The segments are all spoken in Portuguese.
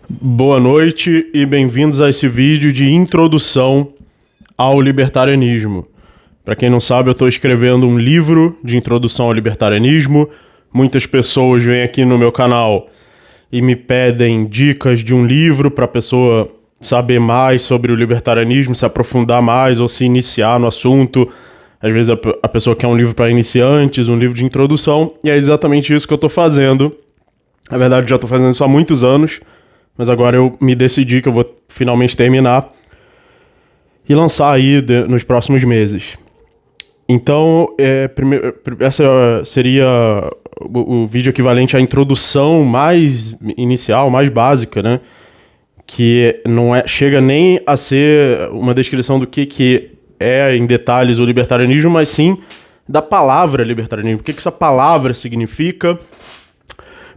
Boa noite e bem-vindos a esse vídeo de introdução ao libertarianismo. Para quem não sabe, eu estou escrevendo um livro de introdução ao libertarianismo. Muitas pessoas vêm aqui no meu canal e me pedem dicas de um livro para a pessoa saber mais sobre o libertarianismo, se aprofundar mais ou se iniciar no assunto. Às vezes a pessoa quer um livro para iniciantes, um livro de introdução, e é exatamente isso que eu estou fazendo. Na verdade, eu já estou fazendo isso há muitos anos, mas agora eu me decidi que eu vou finalmente terminar e lançar aí nos próximos meses. Então, essa seria o vídeo equivalente à introdução mais inicial, mais básica, né? Que não chega nem a ser uma descrição do que é em detalhes o libertarianismo, mas sim da palavra libertarianismo. O que essa palavra significa?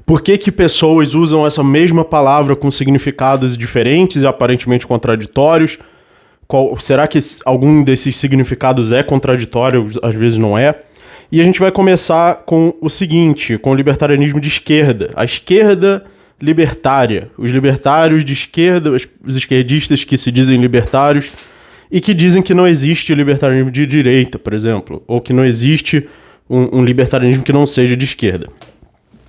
Por que pessoas usam essa mesma palavra com significados diferentes e aparentemente contraditórios? Será que algum desses significados é contraditório, às vezes não é? E a gente vai começar com o seguinte, com o libertarianismo de esquerda. A esquerda libertária. Os libertários de esquerda, os esquerdistas que se dizem libertários e que dizem que não existe libertarianismo de direita, por exemplo, ou que não existe um libertarianismo que não seja de esquerda.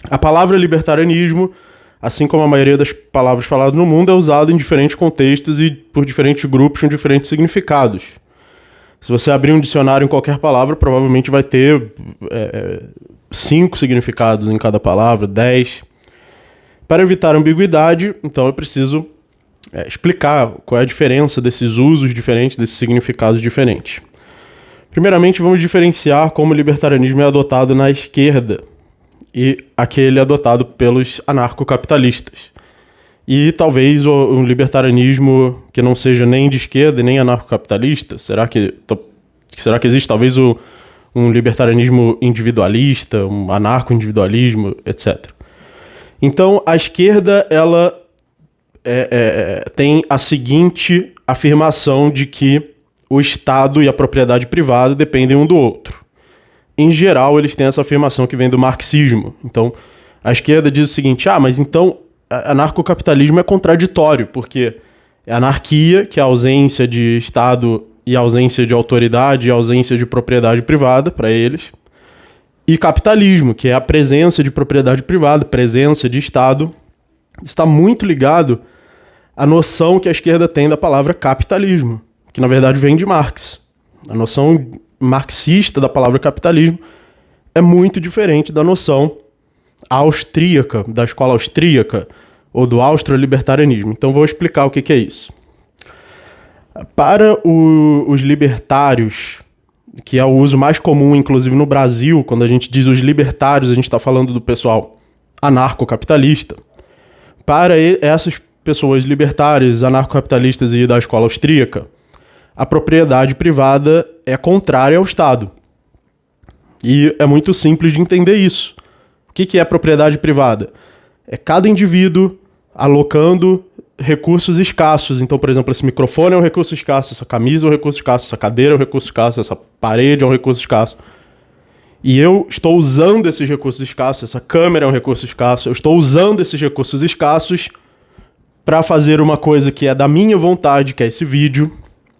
A palavra libertarianismo, assim como a maioria das palavras faladas no mundo, é usada em diferentes contextos e por diferentes grupos com diferentes significados. Se você abrir um dicionário em qualquer palavra, provavelmente vai ter 5 significados em cada palavra, 10. Para evitar ambiguidade, então eu preciso explicar qual é a diferença desses usos diferentes, desses significados diferentes. Primeiramente, vamos diferenciar como o libertarianismo é adotado na esquerda e aquele adotado pelos anarcocapitalistas. E talvez um libertarianismo que não seja nem de esquerda nem anarcocapitalista. Será que existe talvez um libertarianismo individualista, um anarco-individualismo, etc. Então, a esquerda ela tem a seguinte afirmação de que o Estado e a propriedade privada dependem um do outro. Em geral, eles têm essa afirmação que vem do marxismo. Então, a esquerda diz o seguinte, mas então anarcocapitalismo é contraditório, porque é anarquia, que é a ausência de Estado e a ausência de autoridade e a ausência de propriedade privada para eles, e capitalismo, que é a presença de propriedade privada, presença de Estado, está muito ligado à noção que a esquerda tem da palavra capitalismo, que na verdade vem de Marx. A noção marxista da palavra capitalismo é muito diferente da noção austríaca, da escola austríaca ou do austro-libertarianismo. Então vou explicar o que é isso. Para os libertários, que é o uso mais comum, inclusive no Brasil, quando a gente diz os libertários, a gente está falando do pessoal anarcocapitalista. Para essas pessoas libertárias, anarcocapitalistas e da escola austríaca, a propriedade privada é contrária ao Estado. E é muito simples de entender isso. O que é propriedade privada? É cada indivíduo alocando recursos escassos. Então, por exemplo, esse microfone é um recurso escasso, essa camisa é um recurso escasso, essa cadeira é um recurso escasso, essa parede é um recurso escasso. E eu estou usando esses recursos escassos, essa câmera é um recurso escasso, eu estou usando esses recursos escassos para fazer uma coisa que é da minha vontade, que é esse vídeo.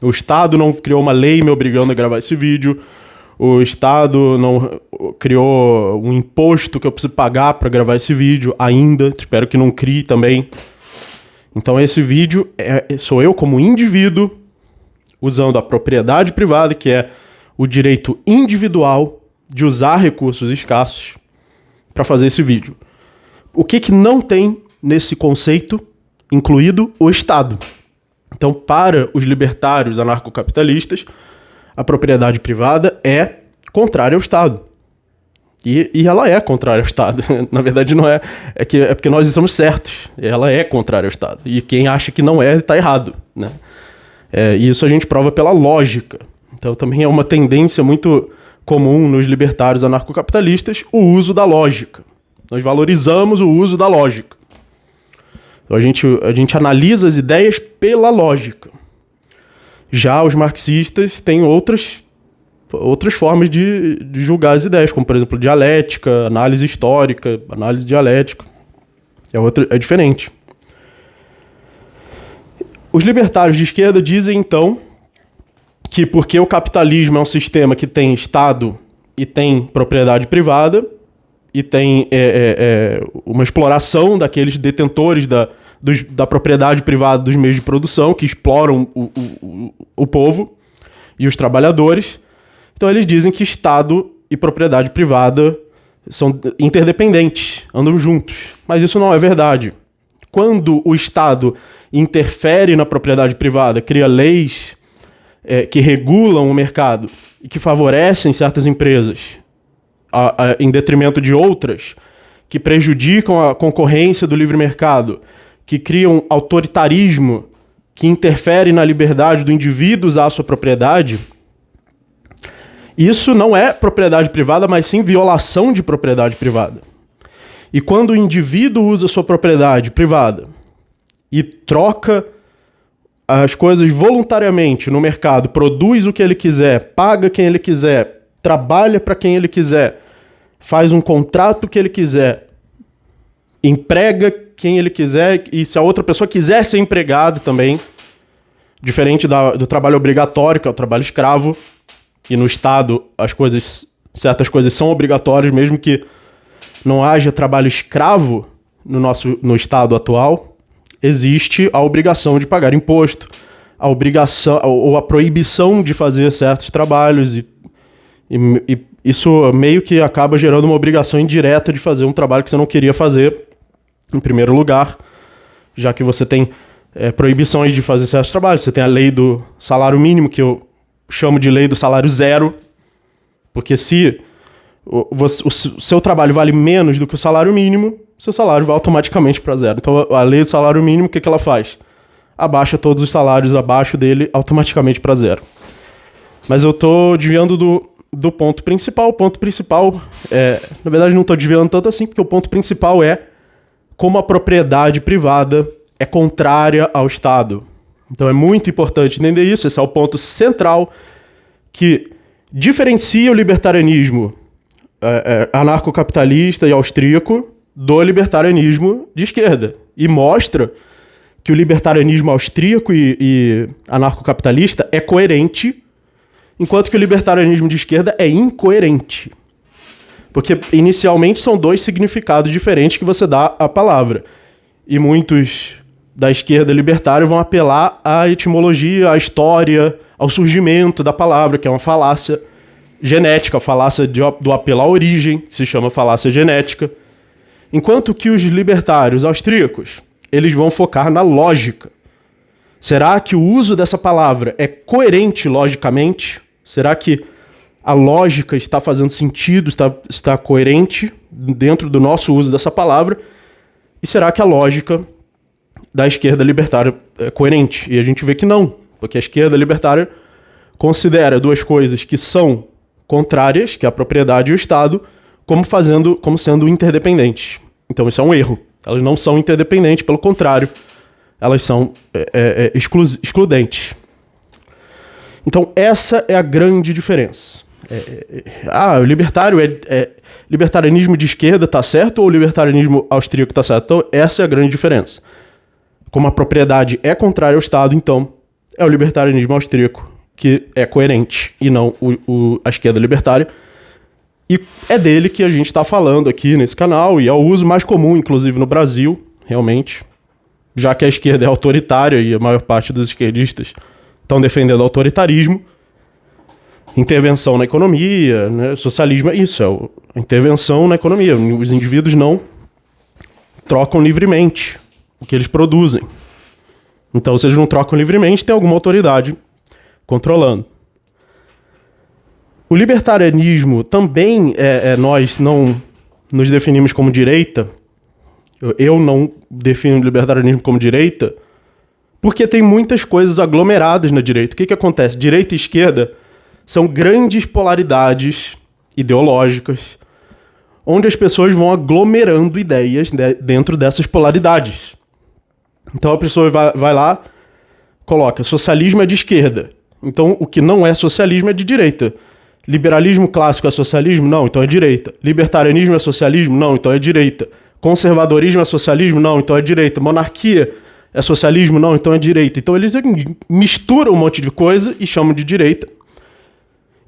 O Estado não criou uma lei me obrigando a gravar esse vídeo. O Estado não criou um imposto que eu preciso pagar para gravar esse vídeo ainda. Espero que não crie também. Então esse vídeo sou eu como indivíduo usando a propriedade privada, que é o direito individual de usar recursos escassos para fazer esse vídeo. O que não tem nesse conceito incluído? O Estado. Então, para os libertários anarcocapitalistas, a propriedade privada é contrária ao Estado. E ela é contrária ao Estado. Na verdade, não é. É porque nós estamos certos. Ela é contrária ao Estado. E quem acha que não é, está errado, né? E isso a gente prova pela lógica. Então, também é uma tendência muito comum nos libertários anarcocapitalistas o uso da lógica. Nós valorizamos o uso da lógica. Então, a gente analisa as ideias pela lógica. Já os marxistas têm outras formas de julgar as ideias, como, por exemplo, dialética, análise histórica, análise dialética. É diferente. Os libertários de esquerda dizem, então, que porque o capitalismo é um sistema que tem Estado e tem propriedade privada e tem uma exploração daqueles detentores da propriedade privada dos meios de produção que exploram o povo e os trabalhadores. Então eles dizem que Estado e propriedade privada são interdependentes, andam juntos. Mas isso não é verdade. Quando o Estado interfere na propriedade privada, cria leis que regulam o mercado e que favorecem certas empresas em detrimento de outras, que prejudicam a concorrência do livre mercado, que criam autoritarismo, que interfere na liberdade do indivíduo usar a sua propriedade, isso não é propriedade privada, mas sim violação de propriedade privada. E quando o indivíduo usa sua propriedade privada e troca as coisas voluntariamente no mercado, produz o que ele quiser, paga quem ele quiser, trabalha para quem ele quiser, faz um contrato que ele quiser, emprega quem ele quiser, e se a outra pessoa quiser ser empregada também, diferente do trabalho obrigatório, que é o trabalho escravo, e no Estado certas coisas são obrigatórias, mesmo que não haja trabalho escravo no Estado atual, existe a obrigação de pagar imposto, a obrigação ou a proibição de fazer certos trabalhos, e isso meio que acaba gerando uma obrigação indireta de fazer um trabalho que você não queria fazer, em primeiro lugar, já que você tem proibições de fazer certos trabalhos. Você tem a lei do salário mínimo, que eu chamo de lei do salário zero, porque se o seu trabalho vale menos do que o salário mínimo, seu salário vai automaticamente para zero. Então a lei do salário mínimo, o que ela faz? Abaixa todos os salários abaixo dele automaticamente para zero. Mas eu estou desviando do ponto principal. O ponto principal, na verdade não estou desviando tanto assim, porque o ponto principal é como a propriedade privada é contrária ao Estado. Então é muito importante entender isso. Esse é o ponto central que diferencia o libertarianismo anarcocapitalista e austríaco do libertarianismo de esquerda. E mostra que o libertarianismo austríaco e anarcocapitalista é coerente, enquanto que o libertarianismo de esquerda é incoerente. Porque inicialmente são dois significados diferentes que você dá à palavra. E muitos da esquerda libertária vão apelar à etimologia, à história, ao surgimento da palavra, que é uma falácia genética, a falácia do apelo à origem, que se chama falácia genética. Enquanto que os libertários austríacos, eles vão focar na lógica. Será que o uso dessa palavra é coerente logicamente? Será que a lógica está fazendo sentido, está coerente dentro do nosso uso dessa palavra? E será que a lógica da esquerda libertária é coerente? E a gente vê que não, porque a esquerda libertária considera duas coisas que são contrárias, que é a propriedade e o Estado, como sendo interdependentes. Então isso é um erro. Elas não são interdependentes, pelo contrário, elas são excludentes. Então essa é a grande diferença. O libertarianismo de esquerda está certo ou o libertarianismo austríaco está certo? Então essa é a grande diferença. Como a propriedade é contrária ao Estado, então é o libertarianismo austríaco que é coerente e não a esquerda libertária. E é dele que a gente está falando aqui nesse canal, e é o uso mais comum, inclusive no Brasil, realmente, já que a esquerda é autoritária e a maior parte dos esquerdistas estão defendendo autoritarismo. Intervenção na economia, né? Socialismo é isso, a intervenção na economia. Os indivíduos não trocam livremente o que eles produzem. Então, se eles não trocam livremente, tem alguma autoridade controlando. O libertarianismo também, nós não nos definimos como direita. Eu não defino o libertarianismo como direita, porque tem muitas coisas aglomeradas na direita. O que acontece? Direita e esquerda são grandes polaridades ideológicas, onde as pessoas vão aglomerando ideias dentro dessas polaridades. Então a pessoa vai lá, coloca socialismo é de esquerda. Então o que não é socialismo é de direita. Liberalismo clássico é socialismo? Não, então é direita. Libertarianismo é socialismo? Não, então é direita. Conservadorismo é socialismo? Não, então é direita. Monarquia É socialismo? Não, então é direita. Então eles misturam um monte de coisa e chamam de direita.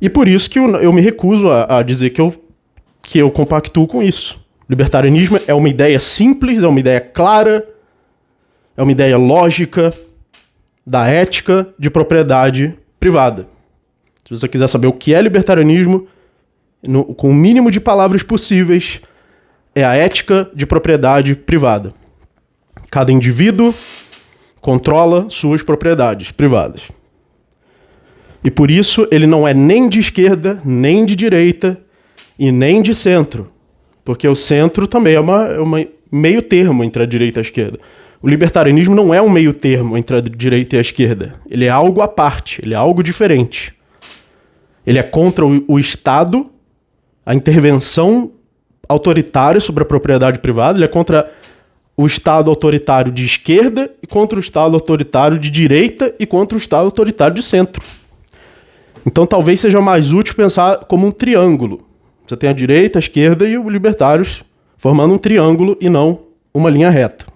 E por isso que eu me recuso a dizer que eu compactuo com isso. Libertarianismo é uma ideia simples, é uma ideia clara, é uma ideia lógica da ética de propriedade privada. Se você quiser saber o que é libertarianismo, com o mínimo de palavras possíveis, é a ética de propriedade privada. Cada indivíduo controla suas propriedades privadas. E por isso ele não é nem de esquerda, nem de direita e nem de centro. Porque o centro também é uma meio termo entre a direita e a esquerda. O libertarianismo não é um meio termo entre a direita e a esquerda. Ele é algo à parte, ele é algo diferente. Ele é contra o Estado, a intervenção autoritária sobre a propriedade privada, ele é contra o Estado autoritário de esquerda e contra o Estado autoritário de direita e contra o Estado autoritário de centro. Então talvez seja mais útil pensar como um triângulo. Você tem a direita, a esquerda e os libertários formando um triângulo e não uma linha reta.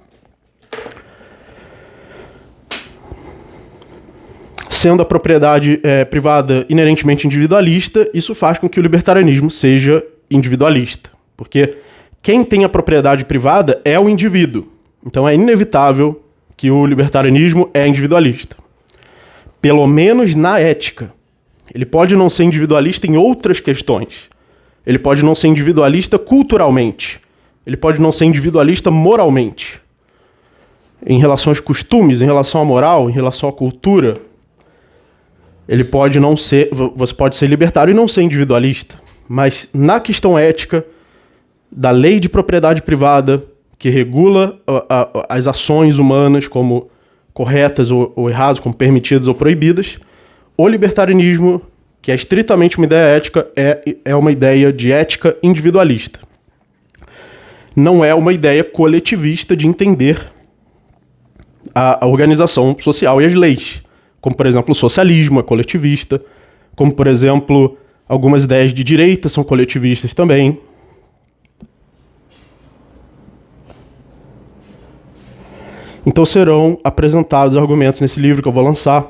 Sendo a propriedade privada inerentemente individualista, isso faz com que o libertarianismo seja individualista. Porque quem tem a propriedade privada é o indivíduo. Então é inevitável que o libertarianismo é individualista. Pelo menos na ética. Ele pode não ser individualista em outras questões. Ele pode não ser individualista culturalmente. Ele pode não ser individualista moralmente. Em relação aos costumes, em relação à moral, em relação à cultura, ele pode não ser... Você pode ser libertário e não ser individualista. Mas na questão ética, da lei de propriedade privada, que regula as ações humanas como corretas ou erradas, como permitidas ou proibidas, o libertarianismo, que é estritamente uma ideia ética, é uma ideia de ética individualista. Não é uma ideia coletivista de entender a organização social e as leis. Como, por exemplo, o socialismo é coletivista. Como, por exemplo, algumas ideias de direita são coletivistas também. Então serão apresentados argumentos nesse livro que eu vou lançar,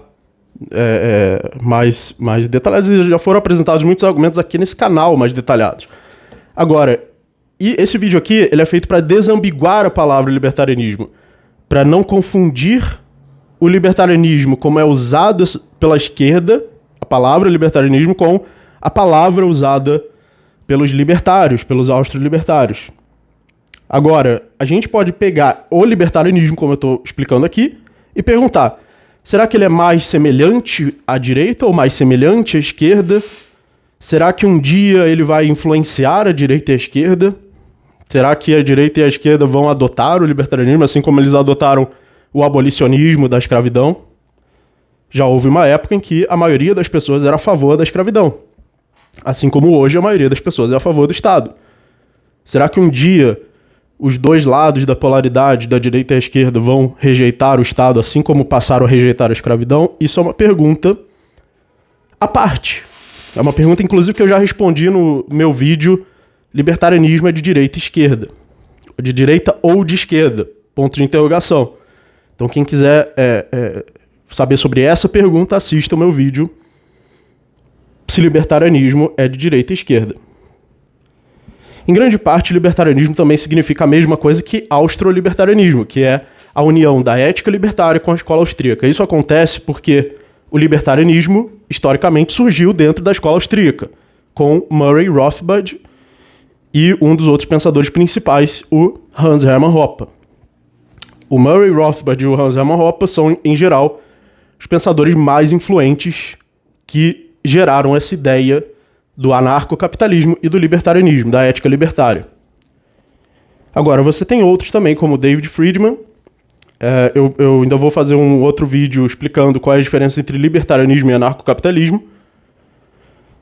mais detalhados. Já foram apresentados muitos argumentos aqui nesse canal mais detalhados. Agora, e esse vídeo aqui ele é feito para desambiguar a palavra libertarianismo, para não confundir o libertarianismo como é usado pela esquerda, a palavra libertarianismo, com a palavra usada pelos libertários, pelos austro-libertários. Agora, a gente pode pegar o libertarianismo, como eu estou explicando aqui, e perguntar, será que ele é mais semelhante à direita ou mais semelhante à esquerda? Será que um dia ele vai influenciar a direita e a esquerda? Será que a direita e a esquerda vão adotar o libertarianismo, assim como eles adotaram o abolicionismo da escravidão? Já houve uma época em que a maioria das pessoas era a favor da escravidão. Assim como hoje a maioria das pessoas é a favor do Estado. Será que um dia os dois lados da polaridade, da direita e a esquerda, vão rejeitar o Estado assim como passaram a rejeitar a escravidão? Isso é uma pergunta à parte. É uma pergunta, inclusive, que eu já respondi no meu vídeo Libertarianismo é de direita e esquerda. De direita ou de esquerda. Ponto de interrogação. Então quem quiser saber sobre essa pergunta, assista o meu vídeo se libertarianismo é de direita e esquerda. Em grande parte, libertarianismo também significa a mesma coisa que austro-libertarianismo, que é a união da ética libertária com a escola austríaca. Isso acontece porque o libertarianismo, historicamente, surgiu dentro da escola austríaca, com Murray Rothbard e um dos outros pensadores principais, o Hans Hermann Hoppe. O Murray Rothbard e o Hans Hermann Hoppe são, em geral, os pensadores mais influentes que geraram essa ideia do anarcocapitalismo e do libertarianismo, da ética libertária. Agora, você tem outros também, como David Friedman. Eu ainda vou fazer um outro vídeo explicando qual é a diferença entre libertarianismo e anarcocapitalismo.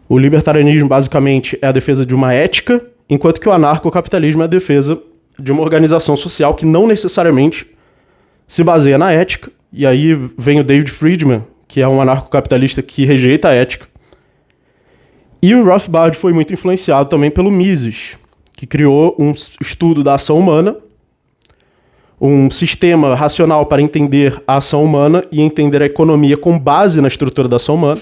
O libertarianismo, basicamente, é a defesa de uma ética, enquanto que o anarcocapitalismo é a defesa de uma organização social que não necessariamente se baseia na ética. E aí vem o David Friedman, que é um anarcocapitalista que rejeita a ética. E o Rothbard foi muito influenciado também pelo Mises, que criou um estudo da ação humana. um sistema racional para entender a ação humana e entender a economia com base na estrutura da ação humana,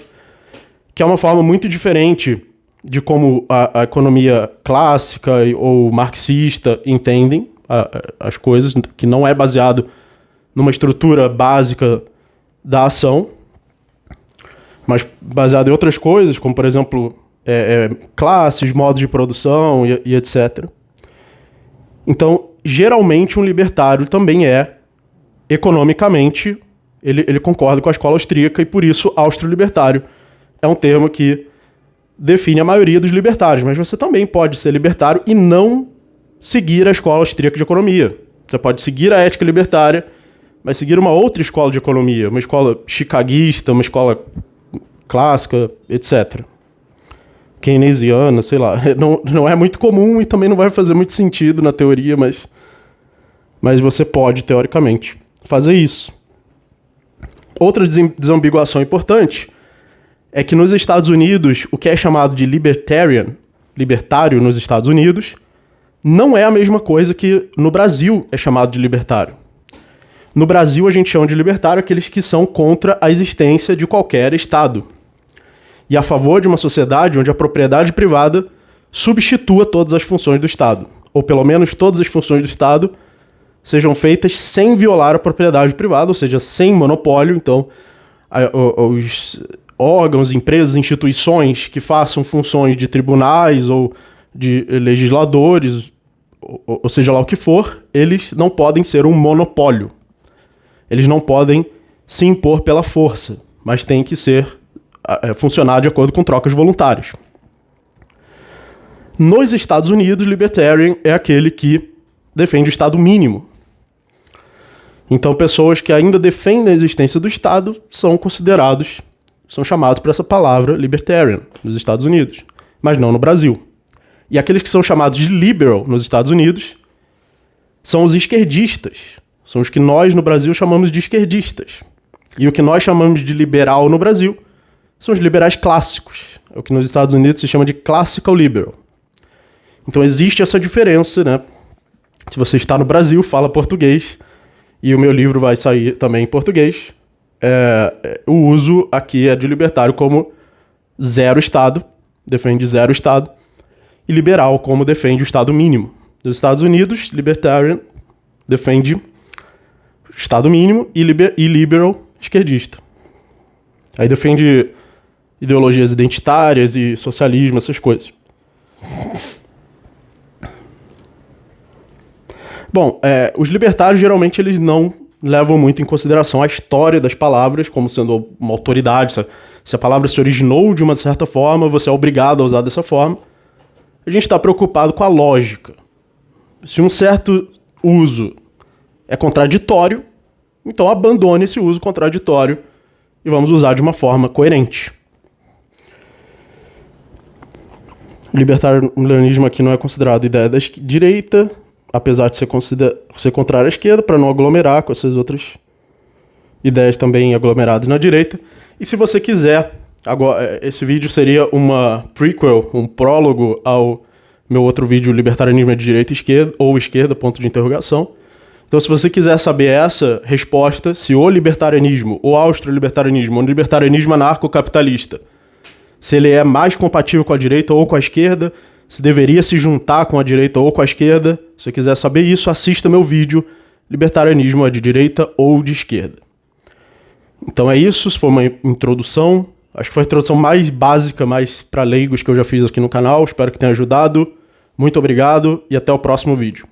que é uma forma muito diferente de como a economia clássica ou marxista entendem as coisas, que não é baseado numa estrutura básica da ação, mas baseado em outras coisas, como, por exemplo, classes, modos de produção e etc. Então, geralmente, um libertário também economicamente, ele concorda com a escola austríaca e, por isso, austro-libertário é um termo que define a maioria dos libertários. Mas você também pode ser libertário e não seguir a escola austríaca de economia. Você pode seguir a ética libertária, mas seguir uma outra escola de economia, uma escola chicaguista, uma escola clássica, etc. Keynesiana, sei lá. Não é muito comum e também não vai fazer muito sentido na teoria, mas você pode, teoricamente, fazer isso. Outra desambiguação importante é que nos Estados Unidos, o que é chamado de libertário nos Estados Unidos, não é a mesma coisa que no Brasil é chamado de libertário. No Brasil, a gente chama de libertário aqueles que são contra a existência de qualquer Estado e a favor de uma sociedade onde a propriedade privada substitua todas as funções do Estado, ou pelo menos todas as funções do Estado sejam feitas sem violar a propriedade privada, ou seja, sem monopólio. Então, os órgãos, empresas, instituições que façam funções de tribunais ou de legisladores, ou seja lá o que for, eles não podem ser um monopólio. Eles não podem se impor pela força, mas têm que funcionar de acordo com trocas voluntárias. Nos Estados Unidos, libertarian é aquele que defende o Estado mínimo. Então, pessoas que ainda defendem a existência do Estado são chamados por essa palavra libertarian nos Estados Unidos, mas não no Brasil. E aqueles que são chamados de liberal nos Estados Unidos são os esquerdistas. São os que nós no Brasil chamamos de esquerdistas. E o que nós chamamos de liberal no Brasil são os liberais clássicos. É o que nos Estados Unidos se chama de classical liberal. Então existe essa diferença, né? Se você está no Brasil, fala português, e o meu livro vai sair também em português, o uso aqui é de libertário como zero Estado, defende zero Estado, e liberal como defende o Estado mínimo. Nos Estados Unidos, libertarian defende Estado mínimo e liberal esquerdista. Aí defende ideologias identitárias e socialismo, essas coisas. Bom, os libertários geralmente eles não levam muito em consideração a história das palavras como sendo uma autoridade. Se a palavra se originou de uma certa forma, você é obrigado a usar dessa forma. A gente está preocupado com a lógica. Se um certo uso é contraditório, então abandone esse uso contraditório e vamos usar de uma forma coerente. O libertarianismo aqui não é considerado ideia da direita, apesar de ser contrário à esquerda, para não aglomerar com essas outras ideias também aglomeradas na direita. E se você quiser, agora, esse vídeo seria uma prequel, um prólogo ao meu outro vídeo, Libertarianismo é de Direita e Esquerda, ou Esquerda, ponto de interrogação. Então, se você quiser saber essa resposta, se o libertarianismo, o austro-libertarianismo, o libertarianismo anarcocapitalista, se ele é mais compatível com a direita ou com a esquerda, se deveria se juntar com a direita ou com a esquerda, se você quiser saber isso, assista meu vídeo, Libertarianismo é de Direita ou de Esquerda. Então é isso, se for uma introdução, acho que foi a introdução mais básica, mais para leigos que eu já fiz aqui no canal, espero que tenha ajudado. Muito obrigado e até o próximo vídeo.